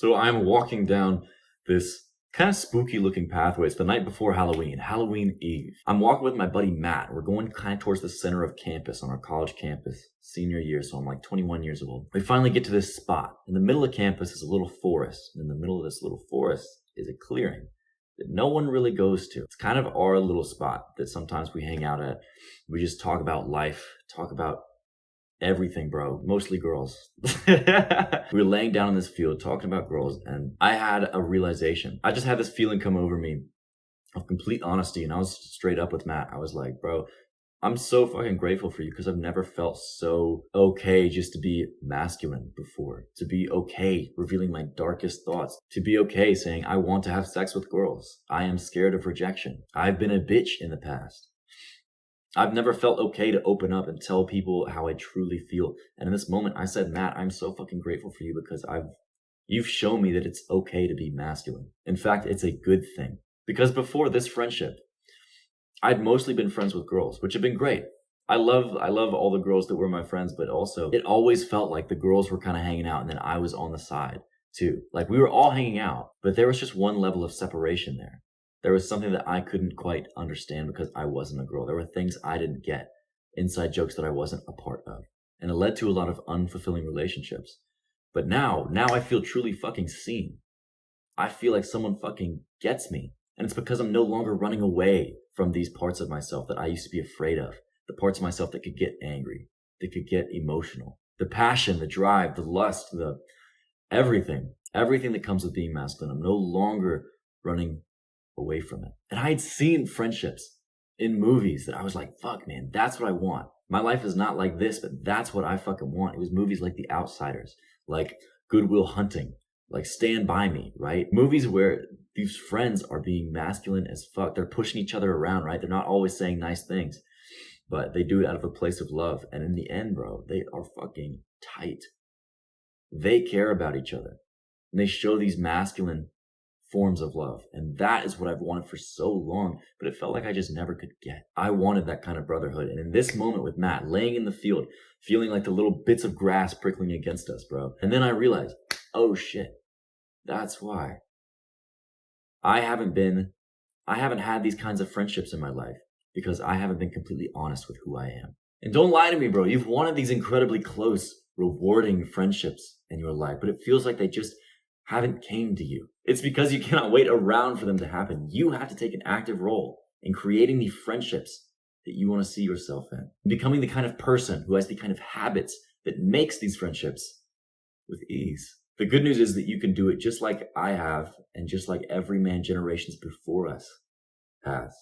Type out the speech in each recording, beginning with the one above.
So I'm walking down this kind of spooky looking pathway. It's the night before Halloween, Halloween Eve. I'm walking with my buddy Matt. We're going kind of towards the center of campus on our college campus, senior year. So I'm like 21 years old. We finally get to this spot. In the middle of campus is a little forest. And in the middle of this little forest is a clearing that no one really goes to. It's kind of our little spot that sometimes we hang out at. We just talk about life, talk about everything, bro. Mostly girls. We were laying down in this field talking about girls, and I had a realization. I just had this feeling come over me of complete honesty, and I was straight up with Matt. I was like, bro, I'm so fucking grateful for you because I've never felt so okay just to be masculine before, to be okay revealing my darkest thoughts, to be okay saying I want to have sex with girls. I am scared of rejection. I've been a bitch in the past. I've never felt okay to open up and tell people how I truly feel. And in this moment, I said, Matt, I'm so fucking grateful for you because you've shown me that it's okay to be masculine. In fact, it's a good thing. Because before this friendship, I'd mostly been friends with girls, which have been great. I love all the girls that were my friends, but also it always felt like the girls were kind of hanging out and then I was on the side too. Like we were all hanging out, but there was just one level of separation there. There was something that I couldn't quite understand because I wasn't a girl. There were things I didn't get, inside jokes that I wasn't a part of. And it led to a lot of unfulfilling relationships. But now I feel truly fucking seen. I feel like someone fucking gets me. And it's because I'm no longer running away from these parts of myself that I used to be afraid of. The parts of myself that could get angry, that could get emotional. The passion, the drive, the lust, the everything that comes with being masculine. I'm no longer running away from it. And I had seen friendships in movies that I was like, fuck man, that's what I want. My life is not like this, but that's what I fucking want. It was movies like The Outsiders, like Good Will Hunting, like Stand By Me, right? Movies where these friends are being masculine as fuck. They're pushing each other around, right? They're not always saying nice things, but they do it out of a place of love. And in the end, bro, they are fucking tight. They care about each other. And they show these masculine forms of love. And that is what I've wanted for so long, but it felt like I just never could get. I wanted that kind of brotherhood. And in this moment with Matt, laying in the field, feeling like the little bits of grass prickling against us, bro. And then I realized, oh shit, that's why. I haven't had these kinds of friendships in my life because I haven't been completely honest with who I am. And don't lie to me, bro. You've wanted these incredibly close, rewarding friendships in your life, but it feels like they just haven't came to you. It's because you cannot wait around for them to happen. You have to take an active role in creating the friendships that you want to see yourself in. Becoming the kind of person who has the kind of habits that makes these friendships with ease. The good news is that you can do it just like I have and just like every man generations before us has.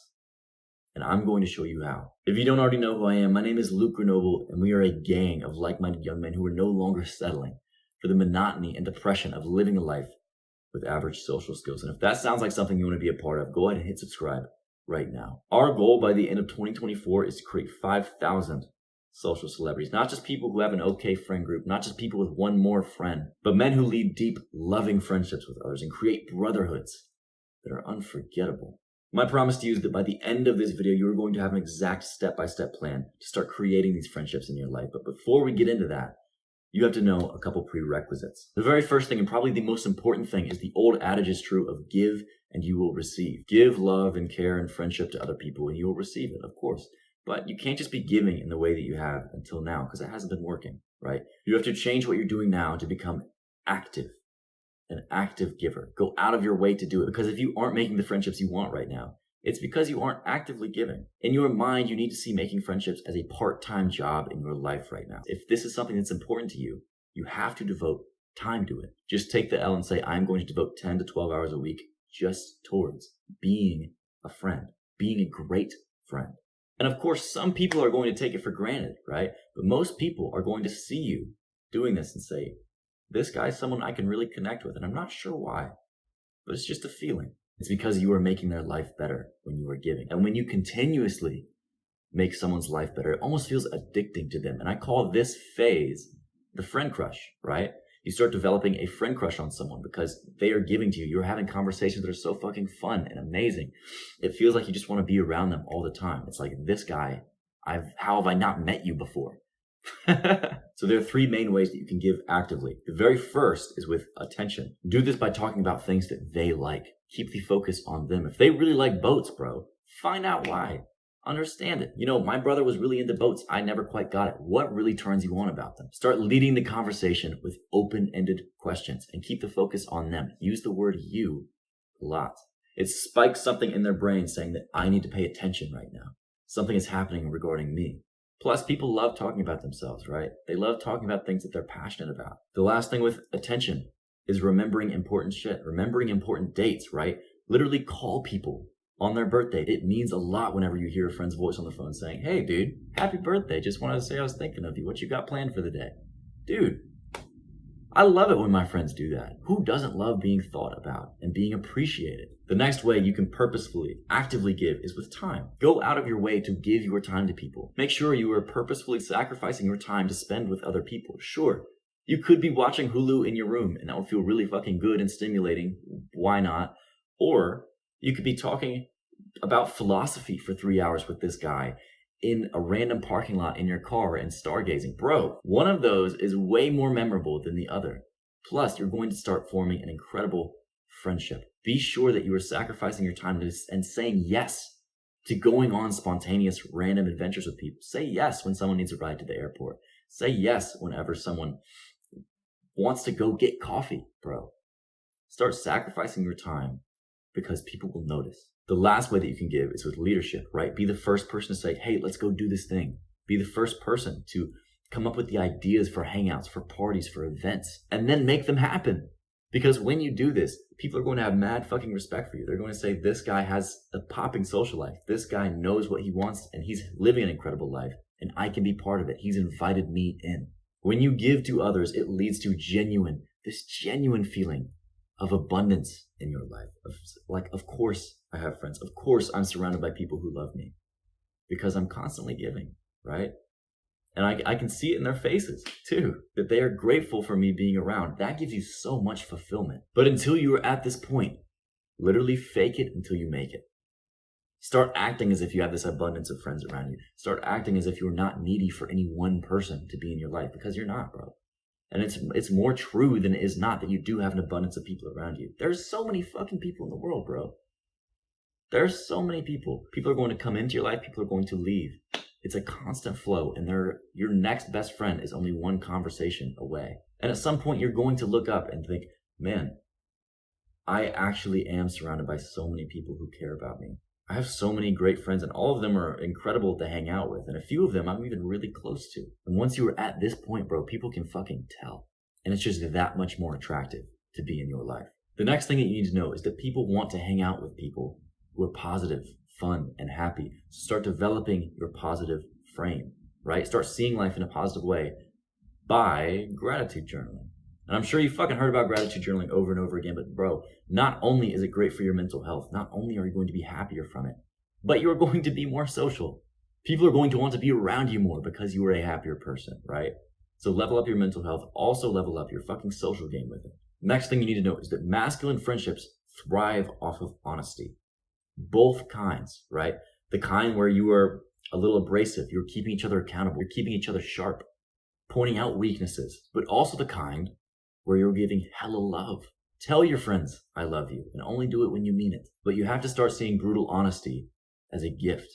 And I'm going to show you how. If you don't already know who I am, my name is Luke Grenoble, and we are a gang of like-minded young men who are no longer settling for the monotony and depression of living a life with average social skills. And if that sounds like something you want to be a part of, go ahead and hit subscribe right now. Our goal by the end of 2024 is to create 5,000 social celebrities, not just people who have an okay friend group, not just people with one more friend, but men who lead deep, loving friendships with others and create brotherhoods that are unforgettable. My promise to you is that by the end of this video, you are going to have an exact step-by-step plan to start creating these friendships in your life. But before we get into that, you have to know a couple prerequisites. The very first thing, and probably the most important thing, is the old adage is true of give and you will receive. Give love and care and friendship to other people and you will receive it, of course. But you can't just be giving in the way that you have until now because it hasn't been working, right? You have to change what you're doing now to become active, an active giver. Go out of your way to do it, because if you aren't making the friendships you want right now, it's because you aren't actively giving. In your mind, you need to see making friendships as a part-time job in your life right now. If this is something that's important to you, you have to devote time to it. Just take the L and say, I'm going to devote 10 to 12 hours a week just towards being a friend, being a great friend. And of course, some people are going to take it for granted, right? But most people are going to see you doing this and say, this guy's someone I can really connect with. And I'm not sure why, but it's just a feeling. It's because you are making their life better when you are giving. And when you continuously make someone's life better, it almost feels addicting to them. And I call this phase the friend crush, right? You start developing a friend crush on someone because they are giving to you. You're having conversations that are so fucking fun and amazing. It feels like you just want to be around them all the time. It's like, this guy, how have I not met you before? So there are three main ways that you can give actively. The very first is with attention. Do this by talking about things that they like. Keep the focus on them. If they really like boats, bro, find out why. Understand it. My brother was really into boats. I never quite got it. What really turns you on about them? Start leading the conversation with open-ended questions and keep the focus on them. Use the word you a lot. It spikes something in their brain saying that I need to pay attention right now. Something is happening regarding me. Plus, people love talking about themselves, right? They love talking about things that they're passionate about. The last thing with attention is remembering important shit, remembering important dates, right? Literally call people on their birthday. It means a lot whenever you hear a friend's voice on the phone saying, hey, dude, happy birthday. Just wanted to say I was thinking of you. What you got planned for the day? Dude, I love it when my friends do that. Who doesn't love being thought about and being appreciated? The next way you can purposefully, actively give is with time. Go out of your way to give your time to people. Make sure you are purposefully sacrificing your time to spend with other people. Sure, you could be watching Hulu in your room and that would feel really fucking good and stimulating. Why not? Or you could be talking about philosophy for 3 hours with this guy in a random parking lot in your car and stargazing. Bro, one of those is way more memorable than the other. Plus, you're going to start forming an incredible friendship. Be sure that you are sacrificing your time and saying yes to going on spontaneous random adventures with people. Say yes when someone needs a ride to the airport. Say yes whenever someone wants to go get coffee, bro. Start sacrificing your time because people will notice. The last way that you can give is with leadership, right? Be the first person to say, hey, let's go do this thing. Be the first person to come up with the ideas for hangouts, for parties, for events, and then make them happen. Because when you do this, people are going to have mad fucking respect for you. They're going to say, this guy has a popping social life. This guy knows what he wants and he's living an incredible life and I can be part of it. He's invited me in. When you give to others, it leads to this genuine feeling of abundance in your life. Of course I have friends. Of course I'm surrounded by people who love me because I'm constantly giving, right? And I can see it in their faces too, that they are grateful for me being around. That gives you so much fulfillment. But until you are at this point, literally fake it until you make it. Start acting as if you have this abundance of friends around you. Start acting as if you're not needy for any one person to be in your life because you're not, bro. And it's more true than it is not that you do have an abundance of people around you. There's so many fucking people in the world, bro. There's so many people. People are going to come into your life. People are going to leave. It's a constant flow. And your next best friend is only one conversation away. And at some point, you're going to look up and think, man, I actually am surrounded by so many people who care about me. I have so many great friends and all of them are incredible to hang out with. And a few of them I'm even really close to. And once you are at this point, bro, people can fucking tell. And it's just that much more attractive to be in your life. The next thing that you need to know is that people want to hang out with people who are positive, fun, and happy. So start developing your positive frame, right? Start seeing life in a positive way by gratitude journaling. And I'm sure you fucking heard about gratitude journaling over and over again, but bro, not only is it great for your mental health, not only are you going to be happier from it, but you're going to be more social. People are going to want to be around you more because you are a happier person, right? So level up your mental health, also level up your fucking social game with it. Next thing you need to know is that masculine friendships thrive off of honesty. Both kinds, right? The kind where you are a little abrasive, you're keeping each other accountable, you're keeping each other sharp, pointing out weaknesses, but also the kind where you're giving hella love. Tell your friends, I love you, and only do it when you mean it. But you have to start seeing brutal honesty as a gift,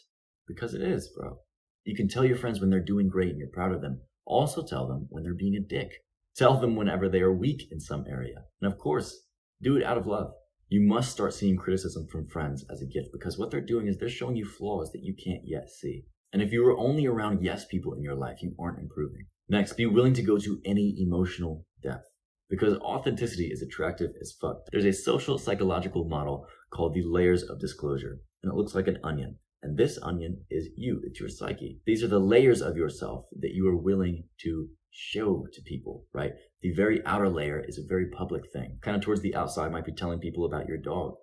because it is, bro. You can tell your friends when they're doing great and you're proud of them. Also tell them when they're being a dick. Tell them whenever they are weak in some area. And of course, do it out of love. You must start seeing criticism from friends as a gift, because what they're doing is they're showing you flaws that you can't yet see. And if you are only around yes people in your life, you aren't improving. Next, be willing to go to any emotional depth. Because authenticity is attractive as fuck. There's a social psychological model called the layers of disclosure, and it looks like an onion. And this onion is you, it's your psyche. These are the layers of yourself that you are willing to show to people, right? The very outer layer is a very public thing. Kind of towards the outside might be telling people about your dog.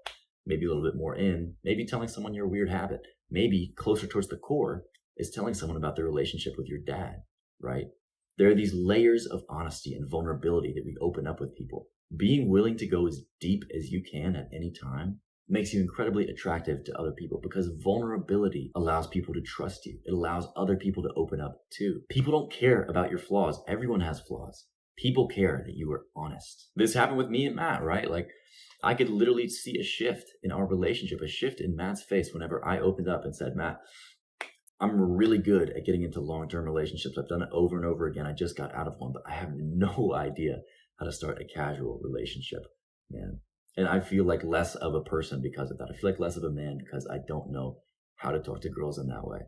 Maybe a little bit more in, maybe telling someone your weird habit. Maybe closer towards the core is telling someone about their relationship with your dad, right? There are these layers of honesty and vulnerability that we open up with people. Being willing to go as deep as you can at any time makes you incredibly attractive to other people because vulnerability allows people to trust you. It allows other people to open up too. People don't care about your flaws. Everyone has flaws. People care that you are honest. This happened with me and Matt, right? Like, I could literally see a shift in our relationship, a shift in Matt's face whenever I opened up and said, Matt, I'm really good at getting into long-term relationships. I've done it over and over again. I just got out of one, but I have no idea how to start a casual relationship, man. And I feel like less of a person because of that. I feel like less of a man because I don't know how to talk to girls in that way.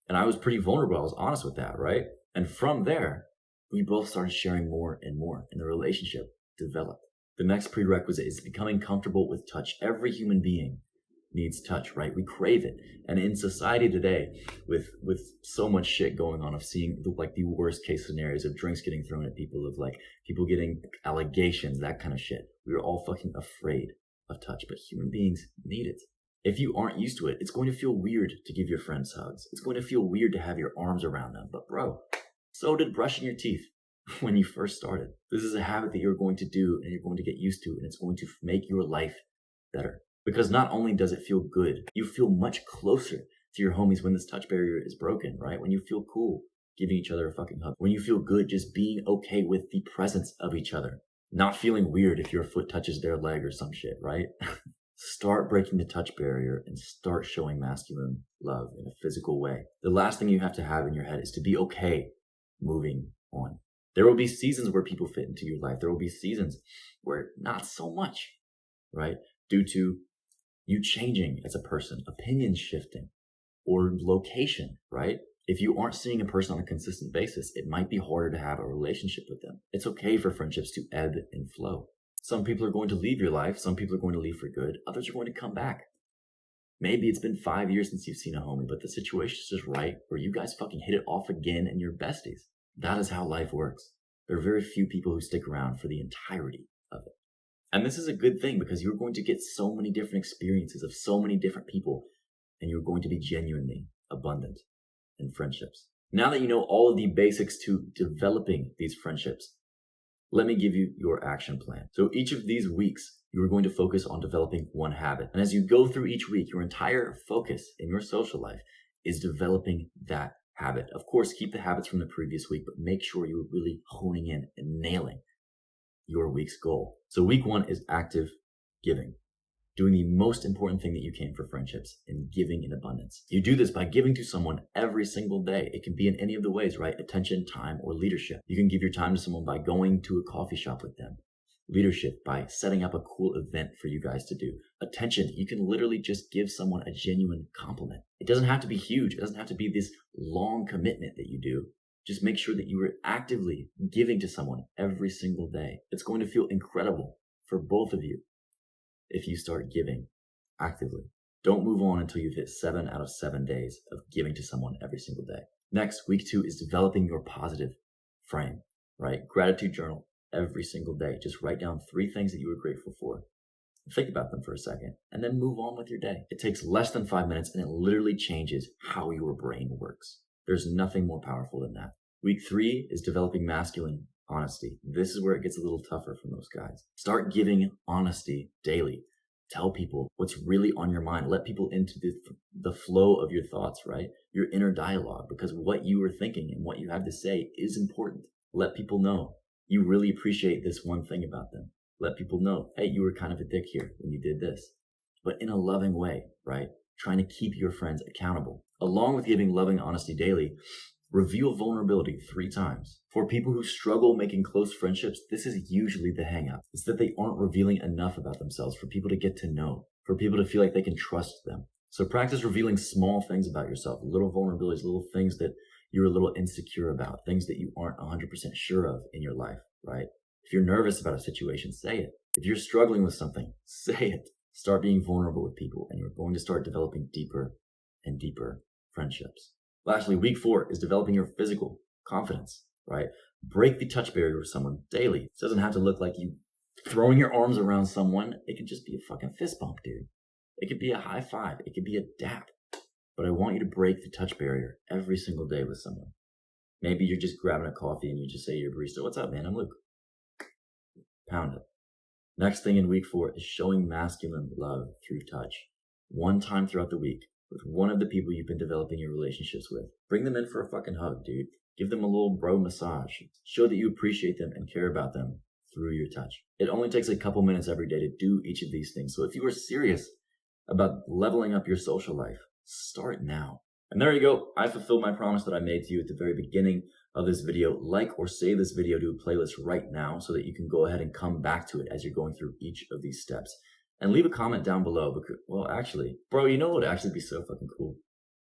And I was pretty vulnerable. I was honest with that, right? And from there, we both started sharing more and more, and the relationship developed. The next prerequisite is becoming comfortable with touch. Every human being needs touch, right? We crave it. And in society today, with so much shit going on, of seeing the worst case scenarios of drinks getting thrown at people, of like people getting allegations, that kind of shit, we are all fucking afraid of touch, but human beings need it. If you aren't used to it, it's going to feel weird to give your friends hugs. It's going to feel weird to have your arms around them. But bro, so did brushing your teeth when you first started. This is a habit that you're going to do and you're going to get used to, and it's going to make your life better. Because not only does it feel good, you feel much closer to your homies when this touch barrier is broken, right? When you feel cool giving each other a fucking hug. When you feel good just being okay with the presence of each other. Not feeling weird if your foot touches their leg or some shit, right? Start breaking the touch barrier and start showing masculine love in a physical way. The last thing you have to have in your head is to be okay moving on. There will be seasons where people fit into your life. There will be seasons where not so much, right? Due to you changing as a person, opinions shifting, or location, right? If you aren't seeing a person on a consistent basis, it might be harder to have a relationship with them. It's okay for friendships to ebb and flow. Some people are going to leave your life. Some people are going to leave for good. Others are going to come back. Maybe it's been 5 years since you've seen a homie, but the situation is just right where you guys fucking hit it off again and you're besties. That is how life works. There are very few people who stick around for the entirety of it. And this is a good thing because you're going to get so many different experiences of so many different people, and you're going to be genuinely abundant in friendships. Now that you know all of the basics to developing these friendships, let me give you your action plan. So each of these weeks, you are going to focus on developing one habit. And as you go through each week, your entire focus in your social life is developing that habit. Of course, keep the habits from the previous week, but make sure you're really honing in and nailing your week's goal. So week 1 is active giving, doing the most important thing that you can for friendships, and giving in abundance. You do this by giving to someone every single day. It can be in any of the ways, right? Attention, time, or leadership. You can give your time to someone by going to a coffee shop with them. Leadership, by setting up a cool event for you guys to do. Attention, you can literally just give someone a genuine compliment. It doesn't have to be huge. It doesn't have to be this long commitment that you do. Just make sure that you are actively giving to someone every single day. It's going to feel incredible for both of you if you start giving actively. Don't move on until you've hit 7 out of 7 days of giving to someone every single day. Next, week 2 is developing your positive frame, right? Gratitude journal every single day. Just write down 3 things that you were grateful for. Think about them for a second and then move on with your day. It takes less than 5 minutes and it literally changes how your brain works. There's nothing more powerful than that. Week 3 is developing masculine honesty. This is where it gets a little tougher for most guys. Start giving honesty daily. Tell people what's really on your mind. Let people into the flow of your thoughts, right? Your inner dialogue, because what you are thinking and what you have to say is important. Let people know you really appreciate this one thing about them. Let people know, hey, you were kind of a dick here when you did this, but in a loving way, right? Trying to keep your friends accountable. Along with giving loving honesty daily, reveal vulnerability 3 times. For people who struggle making close friendships, this is usually the hang up. It's that they aren't revealing enough about themselves for people to get to know, for people to feel like they can trust them. So practice revealing small things about yourself, little vulnerabilities, little things that you're a little insecure about, things that you aren't 100% sure of in your life, right? If you're nervous about a situation, say it. If you're struggling with something, say it. Start being vulnerable with people, and you're going to start developing deeper and deeper friendships. Lastly, week 4 is developing your physical confidence, right? Break the touch barrier with someone daily. It doesn't have to look like you throwing your arms around someone. It could just be a fucking fist bump, dude. It could be a high five. It could be a dap. But I want you to break the touch barrier every single day with someone. Maybe you're just grabbing a coffee and you just say to your barista, "What's up, man? I'm Luke." Pound it. Next thing in week 4 is showing masculine love through touch. One time throughout the week with one of the people you've been developing your relationships with. Bring them in for a fucking hug, dude. Give them a little bro massage. Show that you appreciate them and care about them through your touch. It only takes a couple minutes every day to do each of these things. So if you are serious about leveling up your social life, start now. And there you go. I fulfilled my promise that I made to you at the very beginning of this video. Like or save this video to a playlist right now so that you can go ahead and come back to it as you're going through each of these steps. And leave a comment down below because, well, actually, bro, you know what would actually be so fucking cool?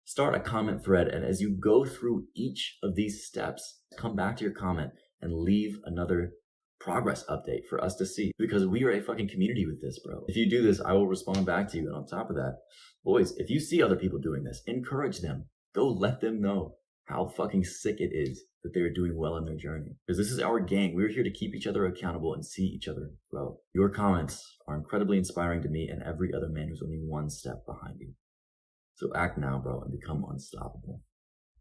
Start a comment thread, and as you go through each of these steps, come back to your comment and leave another progress update for us to see, because we are a fucking community with this, bro. If you do this, I will respond back to you. And on top of that, boys, if you see other people doing this, encourage them. Go let them know how fucking sick it is that they are doing well in their journey. Because this is our gang. We're here to keep each other accountable and see each other grow. Your comments are incredibly inspiring to me and every other man who's only one step behind you. So act now, bro, and become unstoppable.